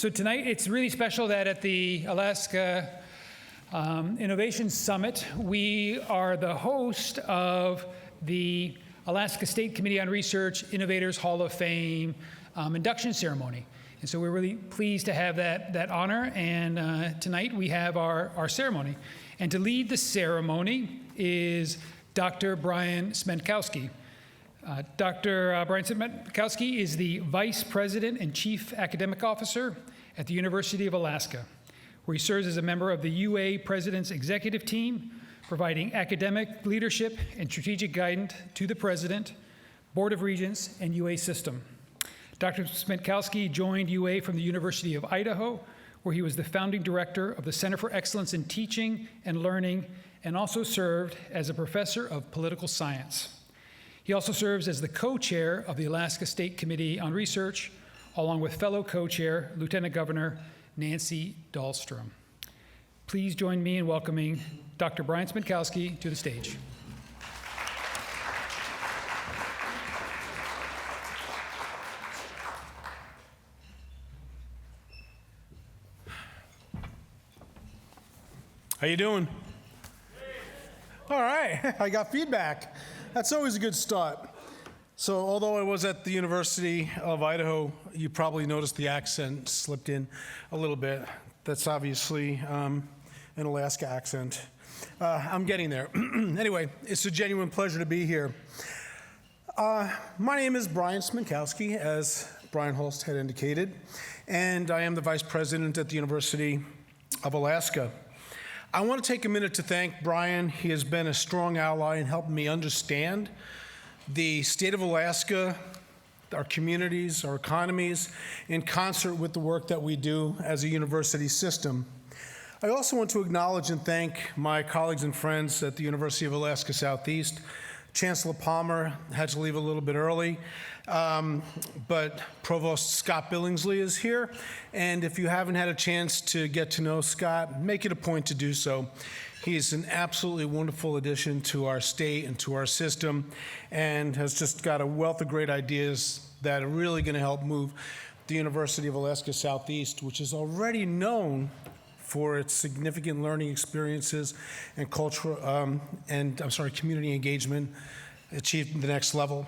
So tonight, it's really special that at the Alaska Innovation Summit, we are the host of the Alaska State Committee on Research Innovators Hall of Fame induction ceremony. And so we're really pleased to have that honor, and tonight we have our ceremony. And to lead the ceremony is Dr. Brian Smentkowski. Dr. Brian Smentkowski is the Vice President and Chief Academic Officer at the University of Alaska, where he serves as a member of the UA President's Executive Team, providing academic leadership and strategic guidance to the President, Board of Regents, and UA system. Dr. Smentkowski joined UA from the University of Idaho, where he was the founding director of the Center for Excellence in Teaching and Learning, and also served as a professor of political science. He also serves as the co-chair of the Alaska State Committee on Research, along with fellow co-chair, Lieutenant Governor Nancy Dahlstrom. Please join me in welcoming Dr. Brian Smentkowski to the stage. How you doing? All right, I got feedback. That's always a good start. So although I was at the University of Idaho, you probably noticed the accent slipped in a little bit. That's obviously an Alaska accent. I'm getting there. Anyway, it's a genuine pleasure to be here. My name is Brian Smentkowski, as Brian Holst had indicated, and I am the Vice President at the University of Alaska. I want to take a minute to thank Brian. He has been a strong ally in helping me understand the state of Alaska, our communities, our economies, in concert with the work that we do as a university system. I also want to acknowledge and thank my colleagues and friends at the University of Alaska Southeast. Chancellor Palmer had to leave a little bit early, but Provost Scott Billingsley is here, and if you haven't had a chance to get to know Scott, make it a point to do so. He's an absolutely wonderful addition to our state and to our system, and has just got a wealth of great ideas that are really going to help move the University of Alaska Southeast, which is already known for its significant learning experiences and community engagement, achieved the next level.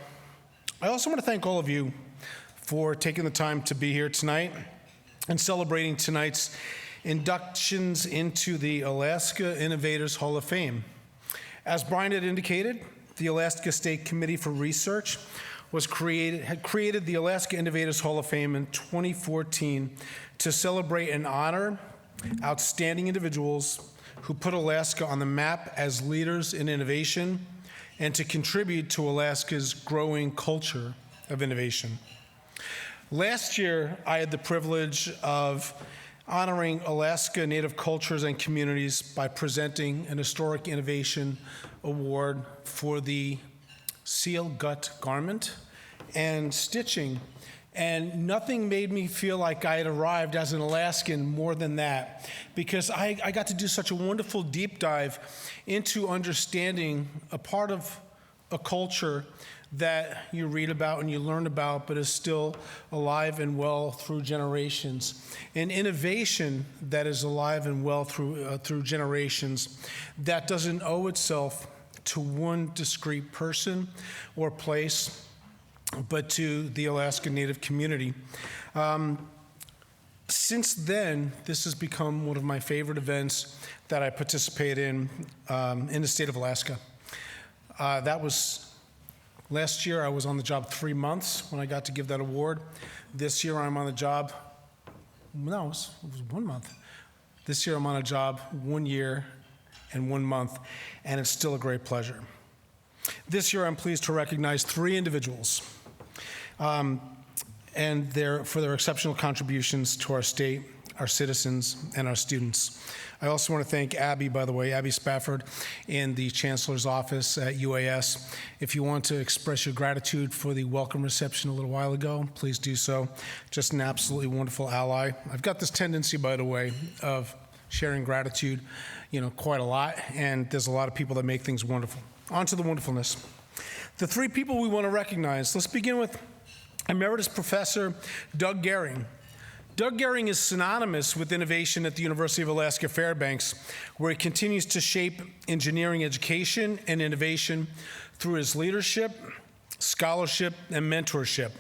I also want to thank all of you for taking the time to be here tonight and celebrating tonight's inductions into the Alaska Innovators Hall of Fame. As Brian had indicated, the Alaska State Committee for Research had created the Alaska Innovators Hall of Fame in 2014 to celebrate and honor outstanding individuals who put Alaska on the map as leaders in innovation and to contribute to Alaska's growing culture of innovation. Last year, I had the privilege of honoring Alaska Native cultures and communities by presenting an Historic Innovation Award for the seal gut garment and stitching. And nothing made me feel like I had arrived as an Alaskan more than that, because I got to do such a wonderful deep dive into understanding a part of a culture that you read about and you learn about, but is still alive and well through generations. An innovation that is alive and well through generations, that doesn't owe itself to one discrete person or place, but to the Alaska Native community. Since then, this has become one of my favorite events that I participate in the state of Alaska. That was last year. I was on the job 3 months when I got to give that award. This year I'm on the job, no, it was 1 month. This year I'm on a job 1 year and 1 month, and it's still a great pleasure. This year I'm pleased to recognize 3 individuals and for their exceptional contributions to our state, our citizens, and our students. I also want to thank Abby, by the way, Abby Spafford in the Chancellor's office at UAS. If you want to express your gratitude for the welcome reception a little while ago, please do so. Just an absolutely wonderful ally. I've got this tendency, by the way, of sharing gratitude, quite a lot, and there's a lot of people that make things wonderful. On to the wonderfulness. The 3 people we want to recognize. Let's begin with Emeritus Professor Doug Gehring. Doug Gehring is synonymous with innovation at the University of Alaska Fairbanks, where he continues to shape engineering education and innovation through his leadership, scholarship, and mentorship.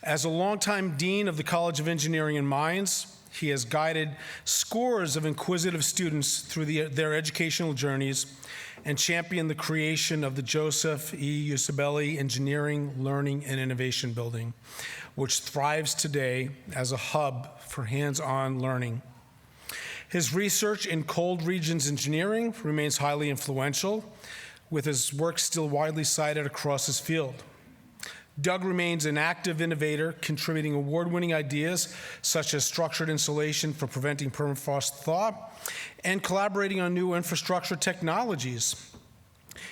As a longtime dean of the College of Engineering and Mines, he has guided scores of inquisitive students through their educational journeys and championed the creation of the Joseph E. Usabelli Engineering, Learning, and Innovation Building, which thrives today as a hub for hands-on learning. His research in cold regions engineering remains highly influential, with his work still widely cited across his field. Doug remains an active innovator, contributing award-winning ideas such as structured insulation for preventing permafrost thaw and collaborating on new infrastructure technologies.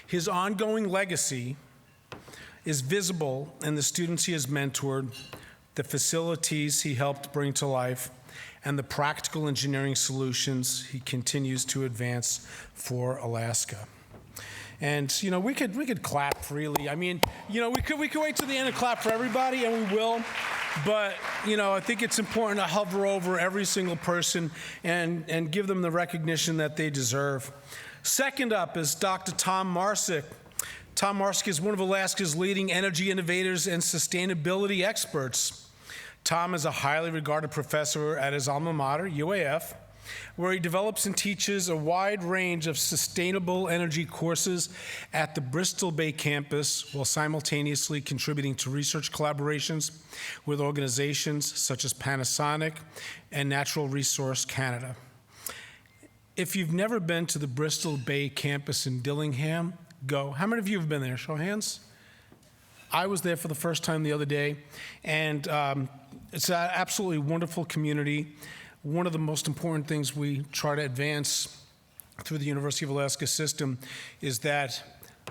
His ongoing legacy is visible in the students he has mentored, the facilities he helped bring to life, and the practical engineering solutions he continues to advance for Alaska. And, you know, we could clap freely. I mean, you know, we could wait till the end and clap for everybody, and we will. But, you know, I think it's important to hover over every single person and give them the recognition that they deserve. Second up is Dr. Tom Marsick. Tom Marsick is one of Alaska's leading energy innovators and sustainability experts. Tom is a highly regarded professor at his alma mater, UAF, where he develops and teaches a wide range of sustainable energy courses at the Bristol Bay campus, while simultaneously contributing to research collaborations with organizations such as Panasonic and Natural Resource Canada. If you've never been to the Bristol Bay campus in Dillingham, go. How many of you have been there? Show of hands. I was there for the first time the other day, and it's an absolutely wonderful community. One of the most important things we try to advance through the University of Alaska system is that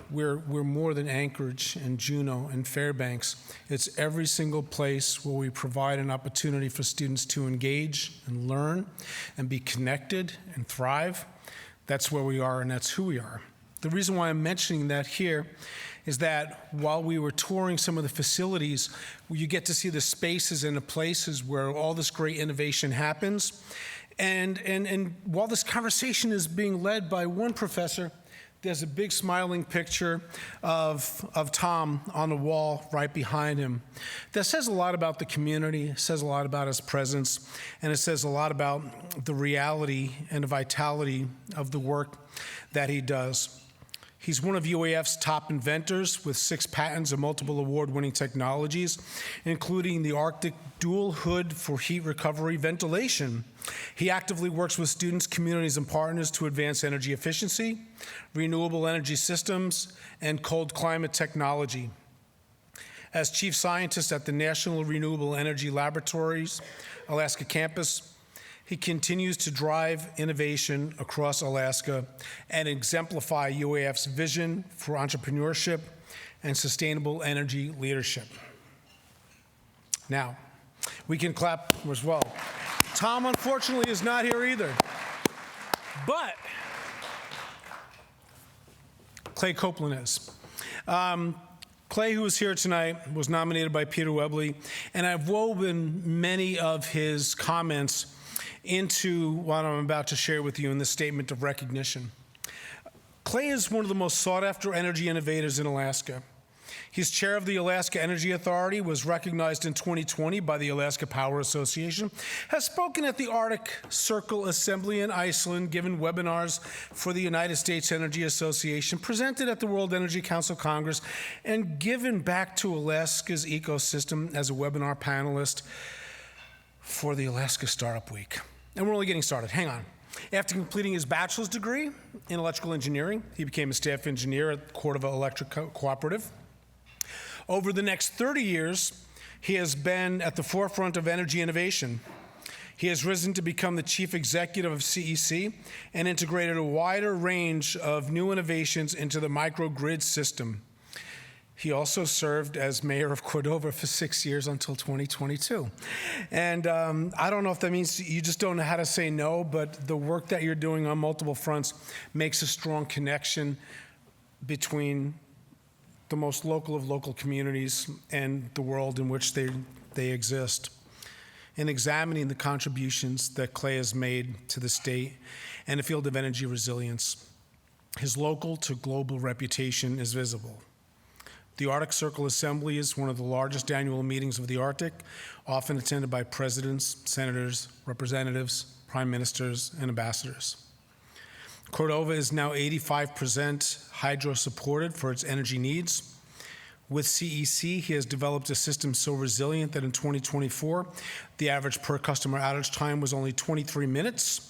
we're more than Anchorage and Juneau and Fairbanks. It's every single place where we provide an opportunity for students to engage and learn and be connected and thrive. That's where we are, and that's who we are. The reason why I'm mentioning that here is that while we were touring some of the facilities, you get to see the spaces and the places where all this great innovation happens. And while this conversation is being led by one professor, there's a big smiling picture of Tom on the wall right behind him. That says a lot about the community, it says a lot about his presence, and it says a lot about the reality and the vitality of the work that he does. He's one of UAF's top inventors with 6 patents and multiple award-winning technologies, including the Arctic dual hood for heat recovery ventilation. He actively works with students, communities, and partners to advance energy efficiency, renewable energy systems, and cold climate technology. As chief scientist at the National Renewable Energy Laboratories Alaska campus, he continues to drive innovation across Alaska and exemplify UAF's vision for entrepreneurship and sustainable energy leadership. Now, we can clap as well. Tom, unfortunately, is not here either. But Clay Copeland is. Clay, who is here tonight, was nominated by Peter Webley, and I've woven many of his comments into what I'm about to share with you in this statement of recognition. Clay is one of the most sought-after energy innovators in Alaska. He's chair of the Alaska Energy Authority, was recognized in 2020 by the Alaska Power Association, has spoken at the Arctic Circle Assembly in Iceland, given webinars for the United States Energy Association, presented at the World Energy Council Congress, and given back to Alaska's ecosystem as a webinar panelist for the Alaska Startup Week. And we're only getting started. Hang on. After completing his bachelor's degree in electrical engineering, he became a staff engineer at Cordova Electric Cooperative. Over the next 30 years, he has been at the forefront of energy innovation. He has risen to become the chief executive of CEC and integrated a wider range of new innovations into the microgrid system. He also served as mayor of Cordova for 6 years until 2022. And I don't know if that means you just don't know how to say no, but the work that you're doing on multiple fronts makes a strong connection between the most local of local communities and the world in which they exist. in examining the contributions that Clay has made to the state and the field of energy resilience. His local to global reputation is visible. The Arctic Circle Assembly is one of the largest annual meetings of the Arctic, often attended by presidents, senators, representatives, prime ministers, and ambassadors. Cordova is now 85% hydro-supported for its energy needs. With CEC, he has developed a system so resilient that in 2024, the average per customer outage time was only 23 minutes.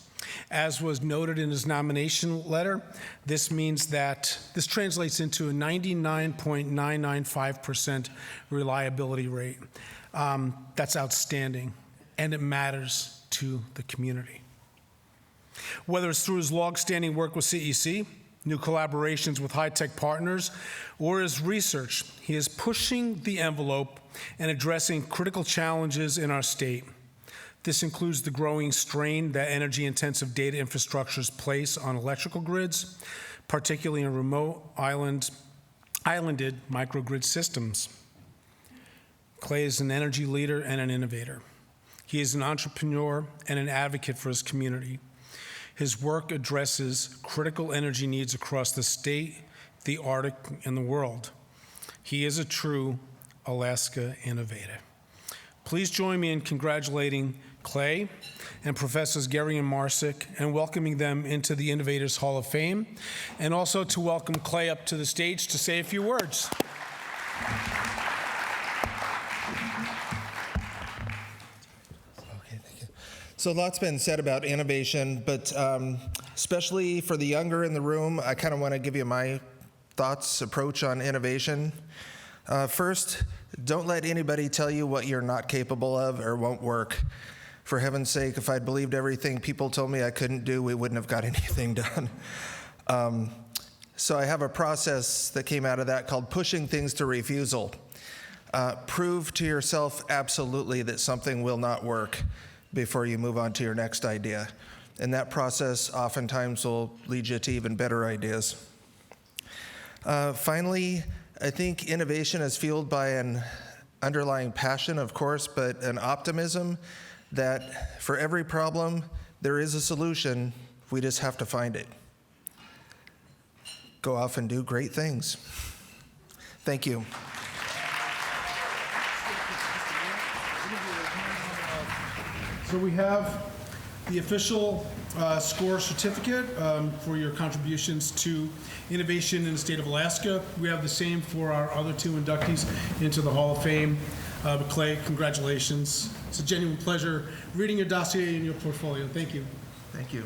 As was noted in his nomination letter, this means that this translates into a 99.995% reliability rate. That's outstanding, and it matters to the community. Whether it's through his long-standing work with CEC, new collaborations with high-tech partners, or his research, he is pushing the envelope and addressing critical challenges in our state. This includes the growing strain that energy-intensive data infrastructures place on electrical grids, particularly in remote islanded microgrid systems. Clay is an energy leader and an innovator. He is an entrepreneur and an advocate for his community. His work addresses critical energy needs across the state, the Arctic, and the world. He is a true Alaska innovator. Please join me in congratulating Clay and Professors Gary and Marsick and welcoming them into the Innovators Hall of Fame, and also to welcome Clay up to the stage to say a few words. Okay, thank you. So a lot's been said about innovation, but especially for the younger in the room, I kind of want to give you my thoughts, approach on innovation. First, don't let anybody tell you what you're not capable of or won't work. For heaven's sake, if I'd believed everything people told me I couldn't do, we wouldn't have got anything done. So I have a process that came out of that called pushing things to refusal. Prove to yourself absolutely that something will not work before you move on to your next idea. And that process oftentimes will lead you to even better ideas. Finally, I think innovation is fueled by an underlying passion, of course, but an optimism that for every problem, there is a solution. We just have to find it. Go off and do great things. Thank you. So we have the official SCoR certificate for your contributions to innovation in the state of Alaska. We have the same for our other two inductees into the Hall of Fame. Clay, congratulations. It's a genuine pleasure reading your dossier and your portfolio. Thank you. Thank you.